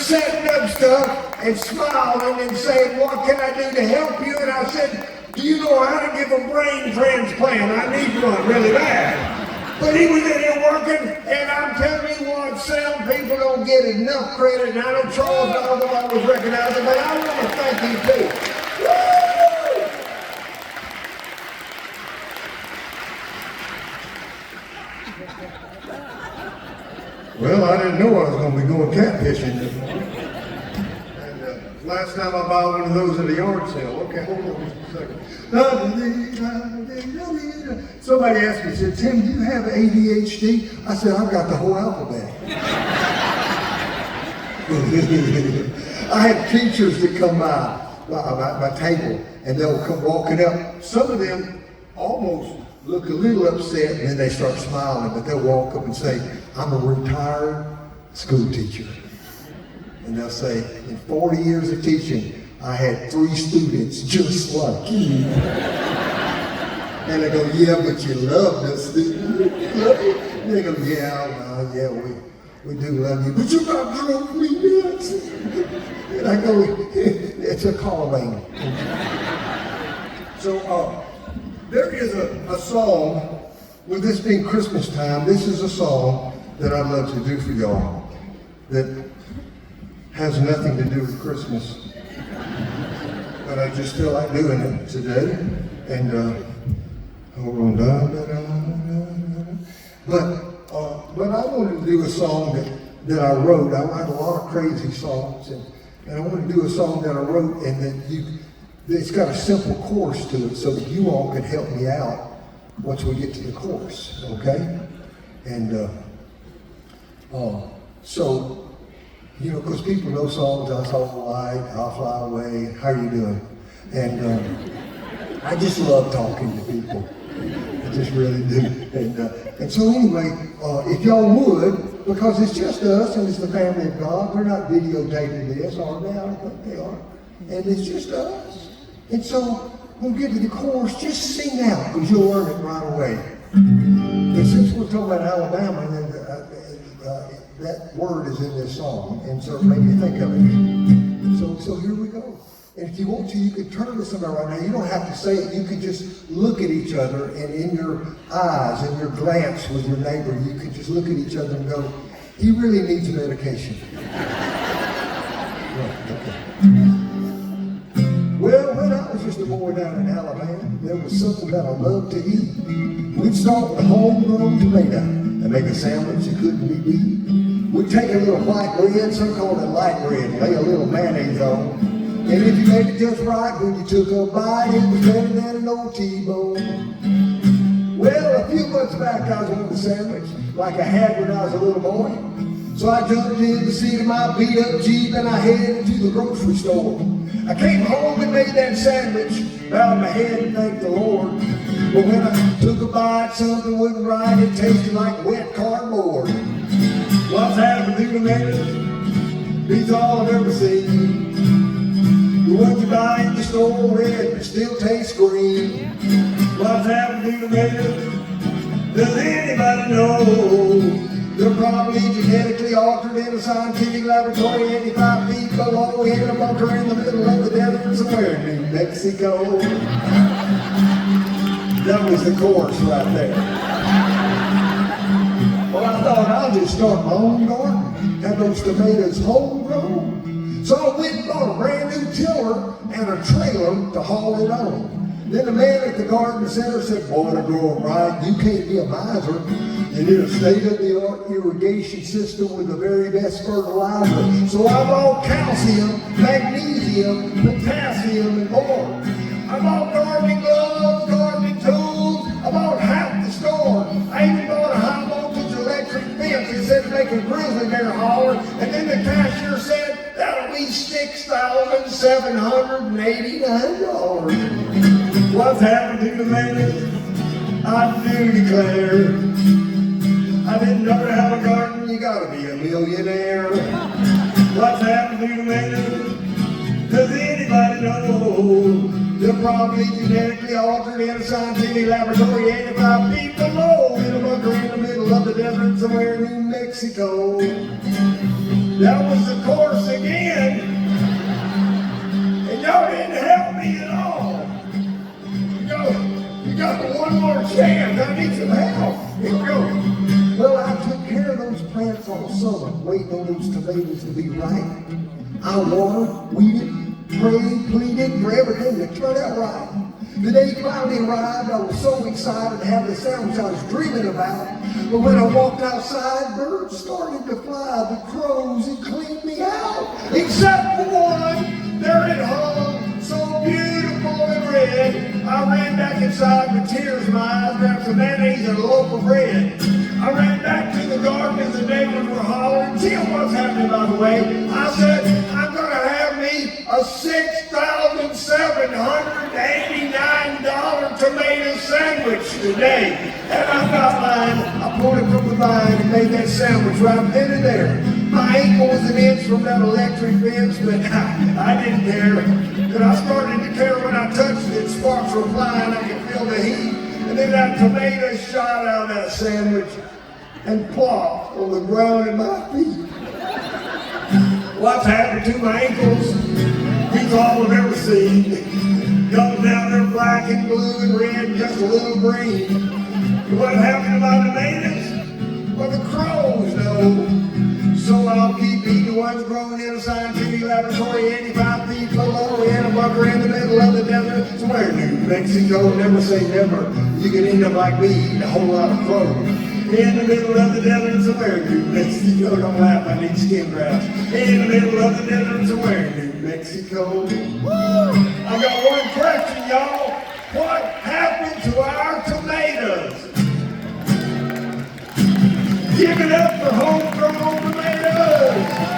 setting up stuff and smiling and saying, what can I do to help you? And I said, do you know how to give a brain transplant? I need one really bad. But he was in here working, and I'm telling you what, sound people don't get enough credit, and I know Charles Dogg always recognized it, but I want to thank you too. Woo! Well, I didn't know I was going to be going catfishing this morning. And last time I bought one of those at a yard sale. Okay, hold on just a second. Somebody asked me, said, Tim, do you have ADHD? I said, I've got the whole alphabet. I had teachers that come by my table, and they'll come walking up. Some of them almost look a little upset, and then they start smiling, but they'll walk up and say, I'm a retired school teacher. And they'll say, in 40 years of teaching, I had 3 students just like you. And I go, yeah, but you loved us, didn't you? And they go, yeah, yeah, we do love you, but you about drove me nuts. And I go, it's a calling. So there is a song, with this being Christmas time, this is a song that I'd love to do for y'all that has nothing to do with Christmas. But I just feel like doing it today. And hold on, but I wanted to do a song that I wrote. I write a lot of crazy songs, and I wanted to do a song that I wrote, and that it's got a simple chorus to it, so that you all can help me out once we get to the chorus, okay? And so. You know, because people know songs, I saw the light, I'll fly away, how are you doing? And I just love talking to people. I just really do. And so anyway, if y'all would, because it's just us and it's the family of God, we're not videotaping this, are they? I don't think they are. And it's just us. And so when we get to the chorus, just sing out, because you'll learn it right away. And since we're talking about Alabama, then that word is in this song, and so it made me think of it. So here we go. And if you want to, you can turn to somebody right now. You don't have to say it. You can just look at each other, and in your eyes, in your glance with your neighbor, you can just look at each other and go, he really needs medication. Right, okay. Well, when I was just a boy down in Alabama, there was something that I loved to eat. We'd start with a homegrown tomato and make a sandwich that couldn't be beat. We'd take a little white bread, some called it light bread, lay a little mayonnaise on. And if you made it just right, when you took a bite, it was better than an old T-bone. Well, a few months back, I was wanting a sandwich, like I had when I was a little boy. So I jumped in the seat of my beat-up Jeep, and I headed to the grocery store. I came home and made that sandwich, bowed my head and thanked the Lord. But when I took a bite, something wasn't right. It tasted like wet cardboard. What's happened to tomatoes? Beats all I've ever seen. The ones you buy in the store red, but still taste green. What's happened to tomatoes? Does anybody know? They're probably genetically altered in a scientific laboratory 85 feet below, in a bunker in the middle of the desert somewhere in New Mexico. That was the chorus right there. Well, I thought I'll just start my own garden, have those tomatoes homegrown. So I went and bought a brand new tiller and a trailer to haul it on. Then the man at the garden center said, boy, to grow them right, you can't be a miser. You need a state-of-the-art irrigation system with the very best fertilizer. So I bought calcium, magnesium, potassium, and more. I bought gardening gloves, gardening tools. I bought half the store. I even bought a high-voltage electric fence that said to make a grizzly bear holler. And then the cashier said, that'll be $6,789. What's happened to tomatoes? I do declare, I didn't know to have a garden, you gotta be a millionaire. What's happened to tomatoes? Does anybody know? They're probably genetically altered in a scientific laboratory 85 feet below, in a bunker in the middle of the desert somewhere in New Mexico. That was the course again. And y'all didn't help me at all. You got one more chance. I need some help. Here we go. Well, I took care of those plants all summer, waiting on those tomatoes to be ripe. I watered, weeded, prayed, pleaded for everything to turn out right. The day finally arrived, I was so excited to have the sandwich I was dreaming about. But when I walked outside, birds started to fly. The crows had cleaned me out. Except for one, there it hung, so beautiful and red. I ran back inside with tears in my eyes, grabbed some mayonnaise and a loaf of bread. I ran back to the garden as the neighbors were hollering. Tim, what's happening, by the way? I said, I'm going to have me a $6,789 tomato sandwich today. And I'm not lying. I pulled it from the vine and made that sandwich right then and there. My ankle was an inch from that electric fence, but I didn't care. And I started to care when I touched it. Sparks were flying. I could feel the heat. And then that tomato shot out of that sandwich and plopped on the ground at my feet. What's happened to my ankles? He's all I've ever seen. Goes down there black and blue and red, just a little green. And what happened to my tomatoes? Well, the crows know. So I'll keep eating the ones grown in a scientific laboratory 85 feet below in a bunker in the middle of the desert. Somewhere in New Mexico, never say never. You can end up like me, eating a whole lot of crows. In the middle of the desert, somewhere in New Mexico. Don't laugh, I need skin grafts. In the middle of the desert, somewhere in New Mexico. Woo! I got one question, y'all. What happened to our tomatoes? Give it up for homegrown tomatoes!